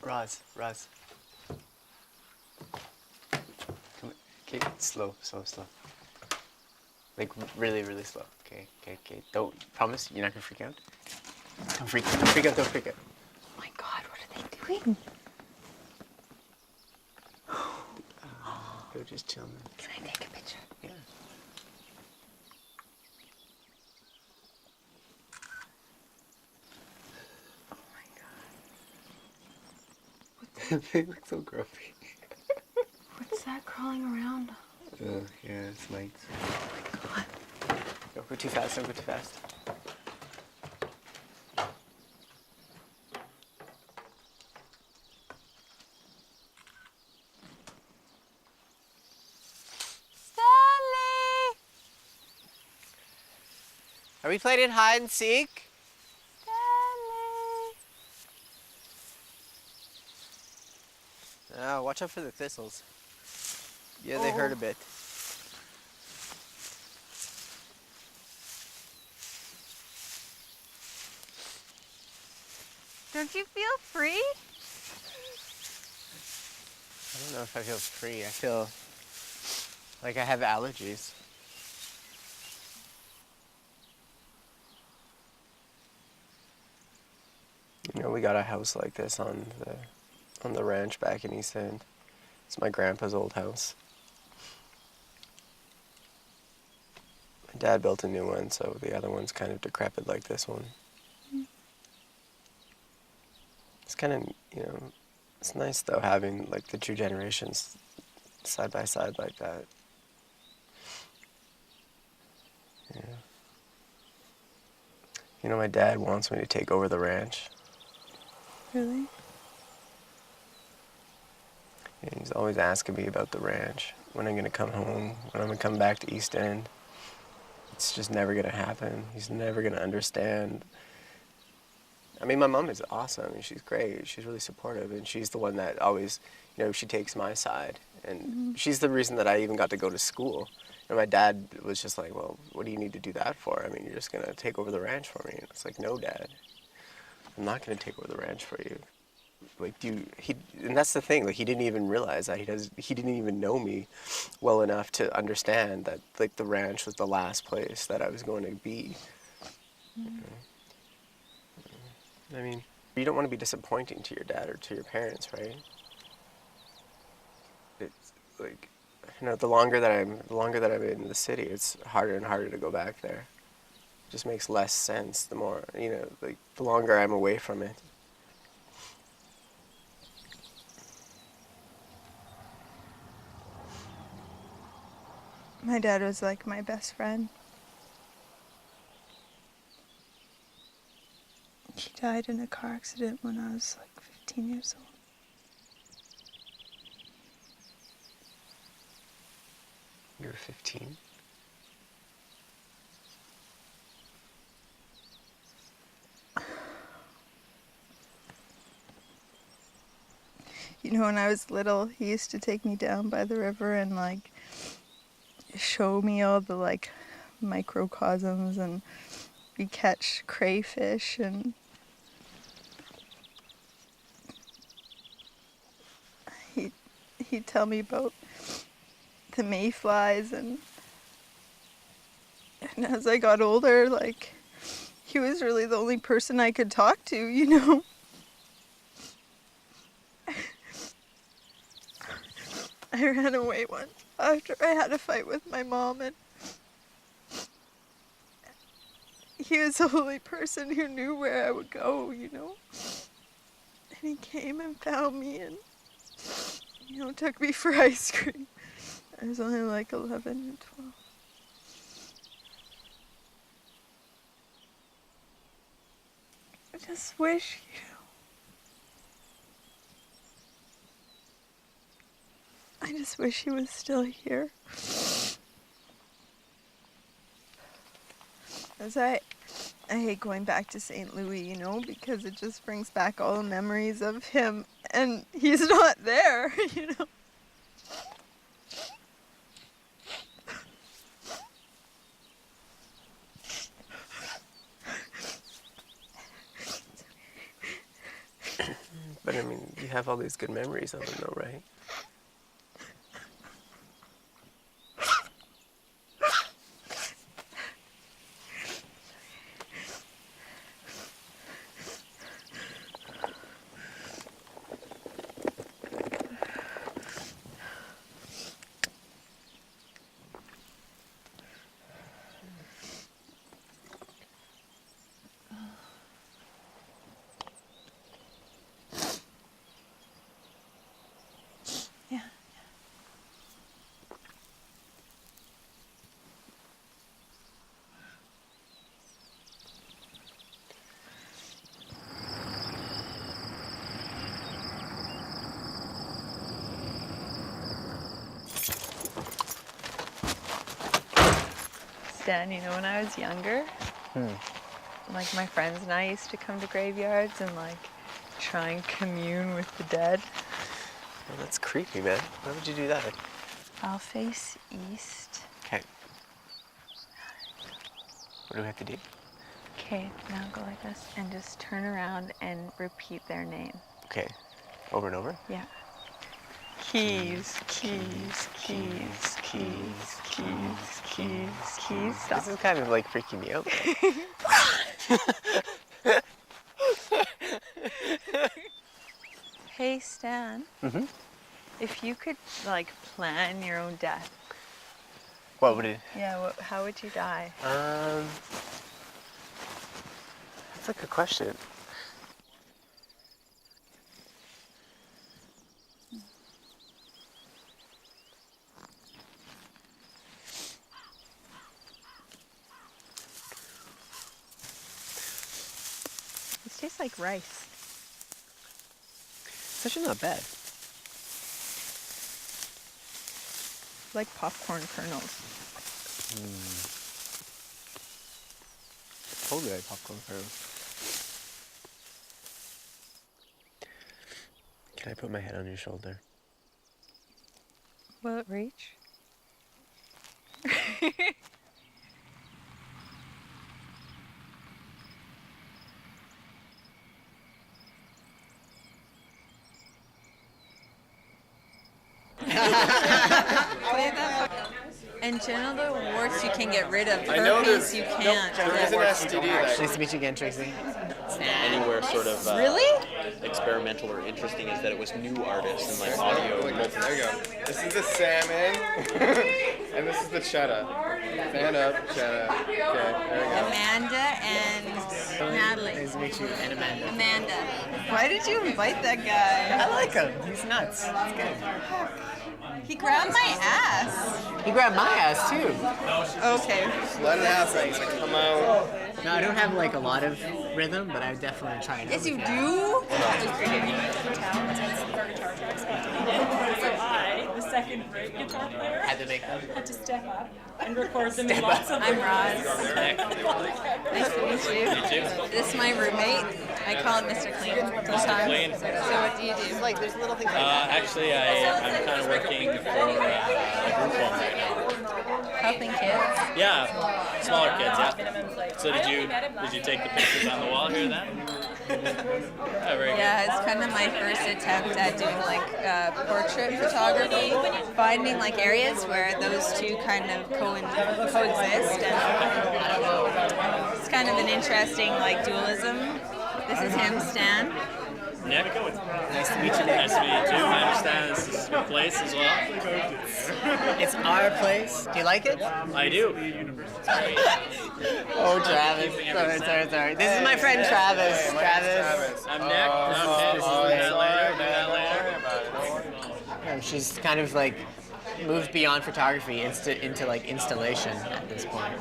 Speaker 3: Roz. Come on. Okay, slow. Like really, really slow. Okay. Don't, promise you're not gonna freak out? Don't freak out.
Speaker 2: Oh my God, what are they doing?
Speaker 3: Go just chill, man.
Speaker 2: Can I take a picture?
Speaker 3: Yeah. They look so grumpy.
Speaker 2: What's that crawling around?
Speaker 3: Yeah, it's mites.
Speaker 2: Oh my God.
Speaker 3: Don't go too fast.
Speaker 2: Stanley!
Speaker 3: Are we playing hide and seek? Oh, watch out for the thistles. Yeah, they hurt a bit.
Speaker 2: Don't you feel free?
Speaker 3: I don't know if I feel free. I feel like I have allergies. You know, we got a house like this on the ranch back in East End. It's my grandpa's old house. My dad built a new one, so the other one's kind of decrepit like this one. It's kind of, you know, it's nice though having like the two generations side by side like that. Yeah. You know, my dad wants me to take over the ranch.
Speaker 2: Really?
Speaker 3: Yeah, he's always asking me about the ranch, when I'm gonna come home, when I'm gonna come back to East End. It's just never gonna happen. He's never gonna understand. I mean, my mom is awesome, and she's great. She's really supportive, and she's the one that always, you know, she takes my side. And she's the reason that I even got to go to school. And my dad was just like, well, what do you need to do that for? I mean, you're just gonna take over the ranch for me. And it's like, no, Dad, I'm not gonna take over the ranch for you. Like, and that's the thing, like, he didn't even realize that. He didn't even know me well enough to understand that, like, the ranch was the last place that I was going to be. You know? I mean, you don't want to be disappointing to your dad or to your parents, right? It's like, you know, the longer that I'm in the city, it's harder and harder to go back there. It just makes less sense the more, you know, like, the longer I'm away from it.
Speaker 2: My dad was like my best friend. He died in a car accident when I was like 15 years old.
Speaker 3: You were 15?
Speaker 2: You know, when I was little, he used to take me down by the river and like show me all the like microcosms, and we catch crayfish, and he'd tell me about the mayflies, and as I got older, like, he was really the only person I could talk to, you know. I ran away once after I had a fight with my mom, and he was the only person who knew where I would go, you know. And he came and found me and, you know, took me for ice cream. I was only like 11 or 12. I just wish, you know, I just wish he was still here. As I hate going back to St. Louis, you know, because it just brings back all the memories of him, and he's not there, you know.
Speaker 3: But I mean, you have all these good memories of him though, right?
Speaker 2: Stan, you know, when I was younger, like my friends and I used to come to graveyards and like try and commune with the dead.
Speaker 3: Well, that's creepy, man. Why would you do that?
Speaker 2: I'll face east.
Speaker 3: Okay. What do we have to do?
Speaker 2: Okay, now go like this and just turn around and repeat their name.
Speaker 3: Okay. Over and over?
Speaker 2: Yeah. Keys, keys, keys, keys, keys, keys, keys. Stop.
Speaker 3: This is kind of like freaking me out.
Speaker 2: Hey, Stan. If you could, like, plan your own death,
Speaker 3: What would it?
Speaker 2: Yeah, how would you die?
Speaker 3: That's a good question.
Speaker 2: This tastes like rice.
Speaker 3: It's actually not bad.
Speaker 2: Like popcorn kernels.
Speaker 3: Totally like popcorn kernels. Can I put my head on your shoulder?
Speaker 2: Will it reach? In general, the warts you can get rid of. Herpes you can't.
Speaker 12: There is an STD that.
Speaker 3: Nice to meet you again, Trixie.
Speaker 9: Anywhere sort of
Speaker 2: Really?
Speaker 9: experimental or interesting is that it was new artists and like audio.
Speaker 12: There you go. This is the salmon, and this is the cheddar. Stand up, cheddar. Okay, there we go.
Speaker 2: Amanda and Natalie.
Speaker 3: Nice to meet you, and Amanda.
Speaker 2: Amanda. Why did you invite that guy?
Speaker 3: I like him. He's nuts. It's good.
Speaker 2: He grabbed my ass.
Speaker 3: He grabbed my ass too.
Speaker 2: Okay.
Speaker 12: Let it happen. He's like, come out.
Speaker 3: No, I don't have like a lot of rhythm, but I definitely try it.
Speaker 2: Yes, you do.
Speaker 11: So I, the second great guitar player,
Speaker 3: Had to make them.
Speaker 11: had to step up and record them in lots of
Speaker 2: I'm Roz. Nice to meet you. This is my roommate. I call him Mr. Clean. Mr.
Speaker 9: Clean.
Speaker 2: So what do you do?
Speaker 3: Like, there's little things like that.
Speaker 9: Actually, I'm kind of working for a group home right now.
Speaker 2: Helping kids.
Speaker 9: Yeah, smaller kids. Yeah. So did you take the pictures on the wall here then? Yeah, very good.
Speaker 2: Yeah, it's kind of my first attempt at doing like portrait photography, finding like areas where those two kind of coexist, and it's kind of an interesting like dualism. This is him, Stan.
Speaker 9: Nick?
Speaker 3: Nice to meet you, Nick.
Speaker 9: Nice to meet you too. I understand this is your place as well.
Speaker 3: It's our place. Do you like it?
Speaker 9: I do.
Speaker 3: Oh, Travis. Sorry. This is my friend Travis. Travis.
Speaker 9: I'm Nick.
Speaker 3: This is Nick. She's kind of like moved beyond photography into like installation at this point.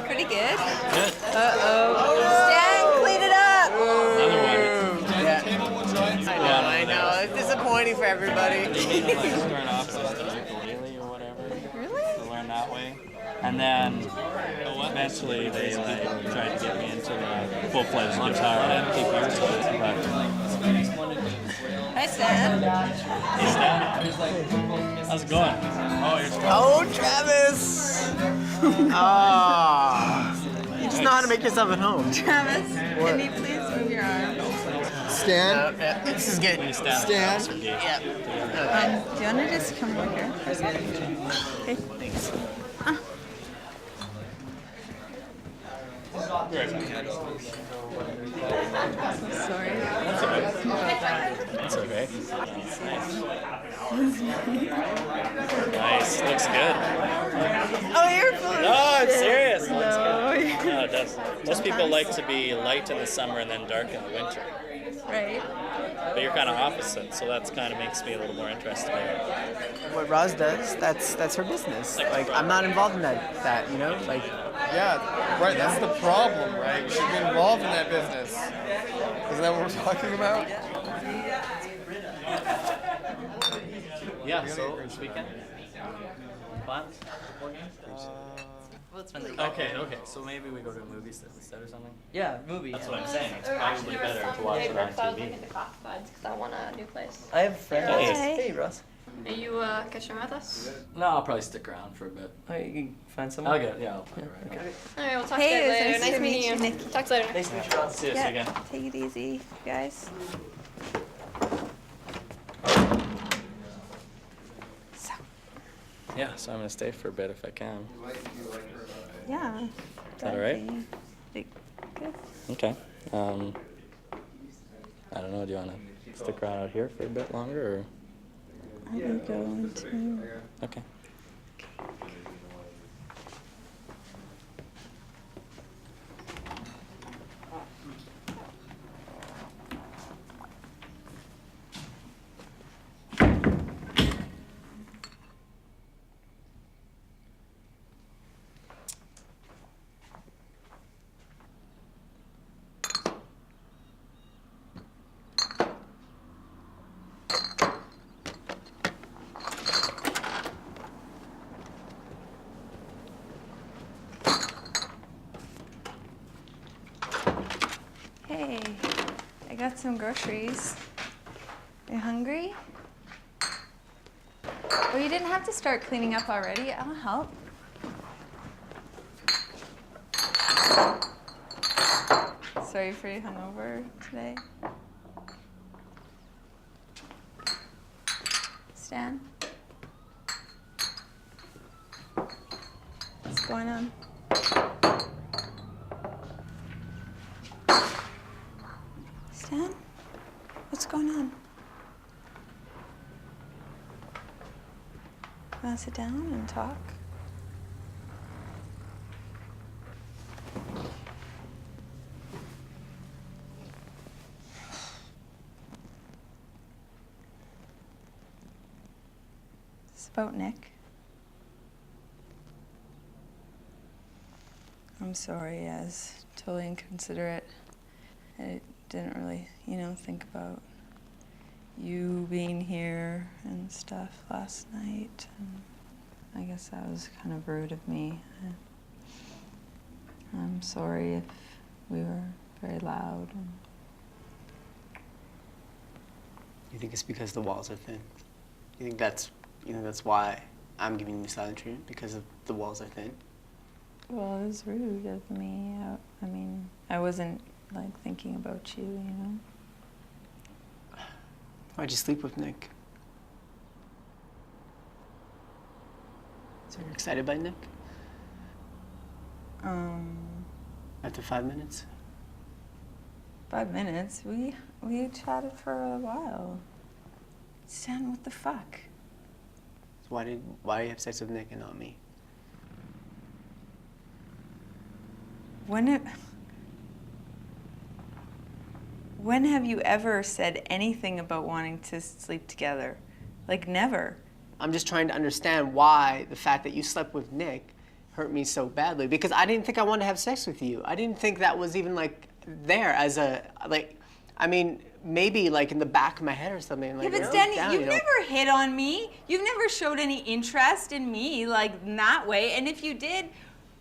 Speaker 2: Pretty good.
Speaker 9: Good.
Speaker 2: Stan, clean it up.
Speaker 9: Another one.
Speaker 3: Yeah. I know. It's disappointing for everybody.
Speaker 9: Start off with the ukulele or whatever.
Speaker 2: Really?
Speaker 9: To learn that way. And then eventually they like tried to get me into the full-fledged guitar and keep using it.
Speaker 2: Hi, Stan.
Speaker 9: Hey Stan. How's it going?
Speaker 3: Oh, Travis. You just know how to make yourself at home.
Speaker 2: Travis, can you please move your arms?
Speaker 12: Stan.
Speaker 3: This is good.
Speaker 12: Stan.
Speaker 3: Yeah.
Speaker 2: Do you want to just come over here for a second? Okay.
Speaker 3: Thanks.
Speaker 2: Sorry.
Speaker 9: That's okay. Nice. Looks good.
Speaker 2: Oh, you're full of
Speaker 9: No, I'm
Speaker 2: shit.
Speaker 9: serious. It looks
Speaker 2: No.
Speaker 9: good. No, it does. Most people like to be light in the summer and then dark in the winter.
Speaker 2: Right.
Speaker 9: But you're kind of opposite, so that's kind of makes me a little more interested in it.
Speaker 3: What Roz does, that's her business. Like, I'm not involved in that, you know? Like,
Speaker 12: Yeah, right. That's the problem, right? You should be involved in that business. Isn't that what we're talking about?
Speaker 9: Yeah, so this weekend? Plans? Okay, so maybe we go to a movie instead or something?
Speaker 14: Yeah, movie.
Speaker 9: That's what I'm saying. It's probably better to watch it on TV.
Speaker 11: because I want a new place.
Speaker 14: I have friends.
Speaker 9: Hey.
Speaker 14: Hey, Russ.
Speaker 11: Are you catching with us?
Speaker 9: No, I'll probably stick around for a bit.
Speaker 14: Oh, you can find someone?
Speaker 9: I'll get, I'll play right now.
Speaker 11: All right, we'll talk
Speaker 2: Hey, it was
Speaker 11: later.
Speaker 2: nice to meet you,
Speaker 11: Nick. Talk to you later.
Speaker 14: Nice to meet you, Russ.
Speaker 9: See you
Speaker 2: Yeah,
Speaker 9: again.
Speaker 2: take it easy, guys.
Speaker 9: Yeah, so I'm gonna stay for a bit if I can.
Speaker 2: Yeah.
Speaker 9: Is that all right?
Speaker 2: Good.
Speaker 9: Okay. I don't know. Do you wanna stick around out here for a bit longer, or?
Speaker 2: I will go into...
Speaker 9: Okay.
Speaker 2: Hey, I got some groceries. You hungry? Oh, you didn't have to start cleaning up already. I'll help. Sorry for you hungover today. Stan? What's going on? Stan? What's going on? Want to sit down and talk? It's about Nick. I'm sorry, I was totally inconsiderate. I didn't really, think about you being here and stuff last night. And I guess that was kind of rude of me. I'm sorry if we were very loud.
Speaker 3: You think it's because the walls are thin? You think that's why I'm giving you silent treatment, because of the walls are thin?
Speaker 2: Well, it was rude of me. I mean, I wasn't thinking about you,
Speaker 3: Why'd you sleep with Nick? So you're excited by Nick? After 5 minutes?
Speaker 2: 5 minutes? We chatted for a while. Stan, what the fuck?
Speaker 3: So why do you have sex with Nick and not me?
Speaker 2: When have you ever said anything about wanting to sleep together? Never.
Speaker 3: I'm just trying to understand why the fact that you slept with Nick hurt me so badly, because I didn't think I wanted to have sex with you. I didn't think that was even there as a maybe in the back of my head or something.
Speaker 2: Yeah, but Stan, you've never hit on me. You've never showed any interest in me in that way. And if you did,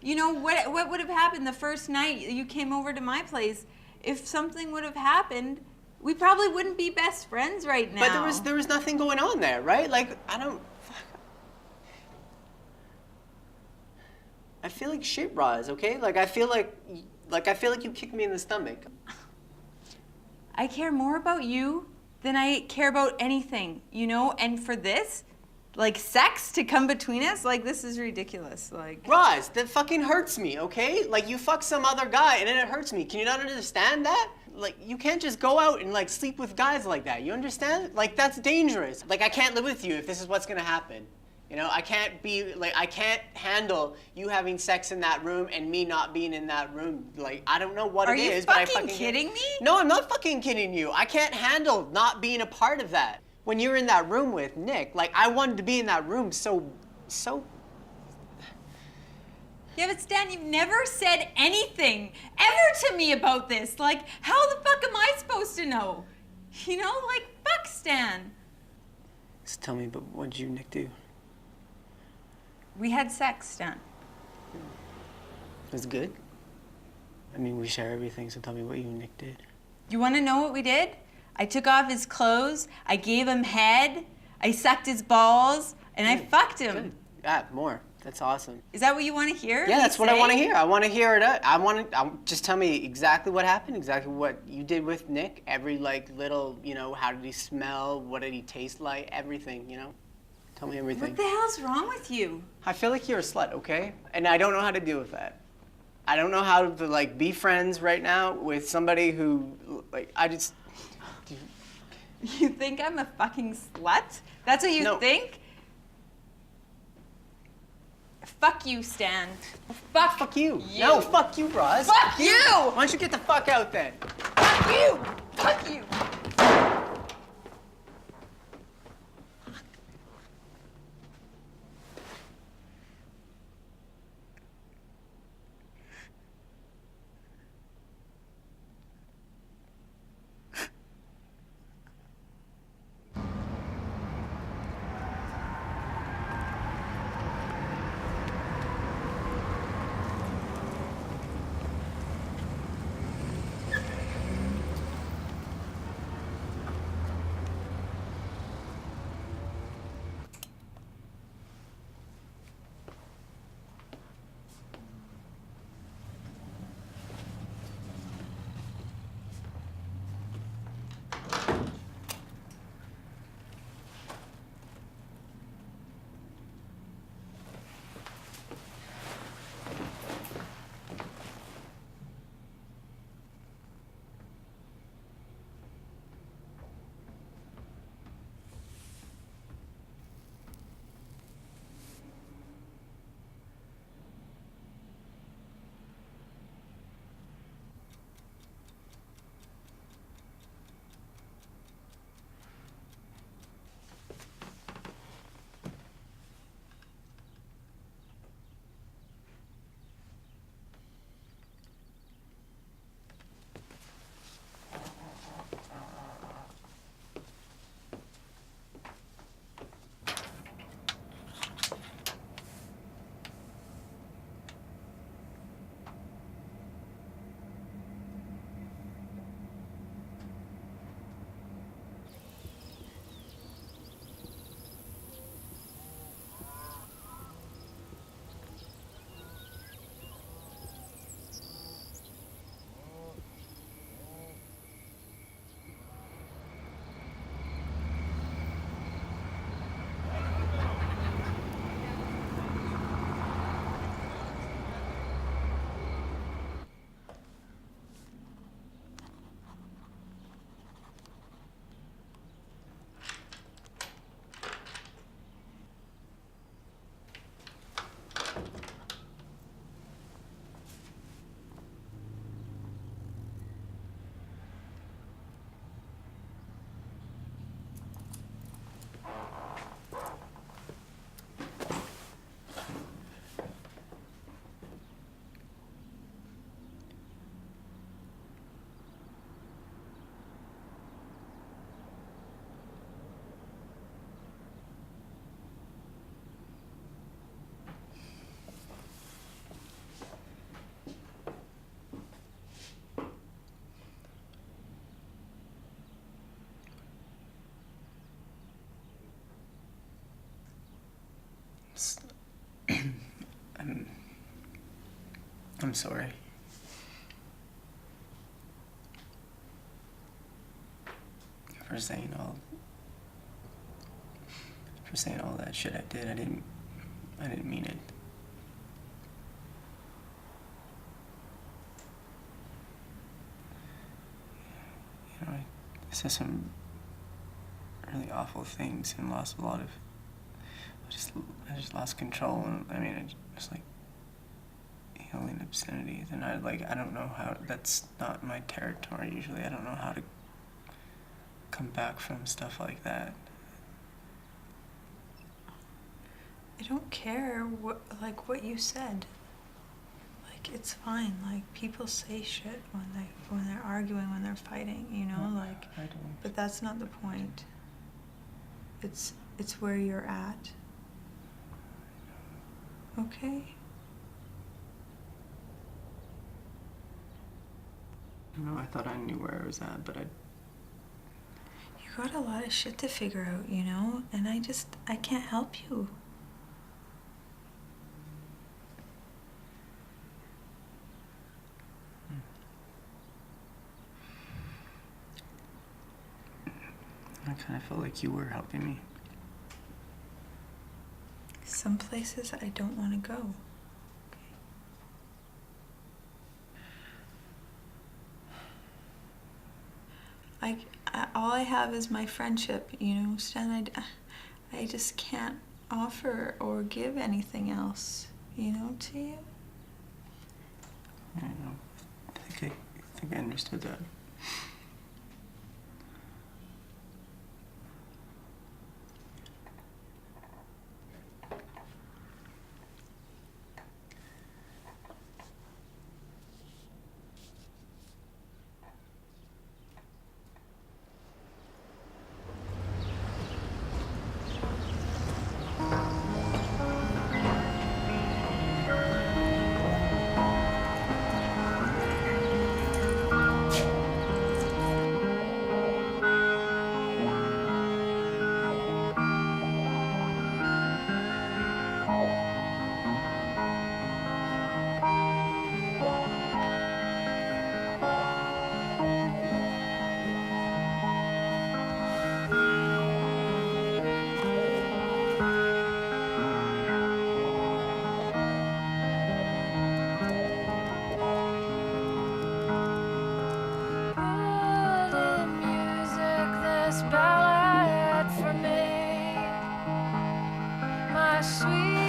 Speaker 2: what would have happened the first night you came over to my place? If something would have happened, we probably wouldn't be best friends right now.
Speaker 3: But there was nothing going on there, right? I feel like shit, Roz, okay? I feel like you kicked me in the stomach.
Speaker 2: I care more about you than I care about anything, And for this, sex to come between us, this is ridiculous.
Speaker 3: Roz, that fucking hurts me, okay? You fuck some other guy and then it hurts me. Can you not understand that? You can't just go out and sleep with guys like that. You understand? That's dangerous. I can't live with you if this is what's gonna happen. I can't be I can't handle you having sex in that room and me not being in that room. I don't know what it is, but I fucking...
Speaker 2: Are you kidding me?
Speaker 3: No, I'm not fucking kidding you. I can't handle not being a part of that. When you were in that room with Nick, I wanted to be in that room so...
Speaker 2: Yeah, but Stan, you've never said anything ever to me about this. How the fuck am I supposed to know? Fuck Stan.
Speaker 3: Just tell me, but what did you and Nick do?
Speaker 2: We had sex, Stan.
Speaker 3: It was good? I mean, we share everything, so tell me what you and Nick did.
Speaker 2: You want to know what we did? I took off his clothes, I gave him head, I sucked his balls, and I fucked him.
Speaker 3: Good. Yeah, more. That's awesome.
Speaker 2: Is that what you want to hear?
Speaker 3: Yeah, that's what I want to hear. I want to hear it. Just tell me exactly what happened, exactly what you did with Nick, every little, how did he smell, what did he taste like, everything, Tell me everything.
Speaker 2: What the hell's wrong with you?
Speaker 3: I feel like you're a slut, okay? And I don't know how to deal with that. I don't know how to be friends right now with somebody who, I just...
Speaker 2: You think I'm a fucking slut? That's what you think? Fuck you, Stan.
Speaker 3: Fuck you. No, fuck you, Roz.
Speaker 2: Fuck you!
Speaker 3: Why don't you get the fuck out then?
Speaker 2: Fuck you! Fuck you!
Speaker 1: I'm sorry. For saying all that shit I did. I didn't mean it. You know, I said some really awful things and lost a lot of. I just lost control, and I mean, I just like yelling obscenities, and I don't know how. That's not my territory usually. I don't know how to come back from stuff like that.
Speaker 4: I don't care what you said. Like, it's fine. Like, people say shit when they're arguing, when they're fighting, you know, like.
Speaker 1: I don't.
Speaker 4: But that's not the point. It's where you're at. Okay?
Speaker 1: No, I thought I knew where I was at, but
Speaker 4: You got a lot of shit to figure out, you know, and I can't help you.
Speaker 1: I kind of felt like you were helping me.
Speaker 4: Some places I don't want to go. Okay. all I have is my friendship, you know, Stan. I just can't offer or give anything else, you know, to you.
Speaker 10: I know. I think I understood that.
Speaker 5: Ballad for me, my sweet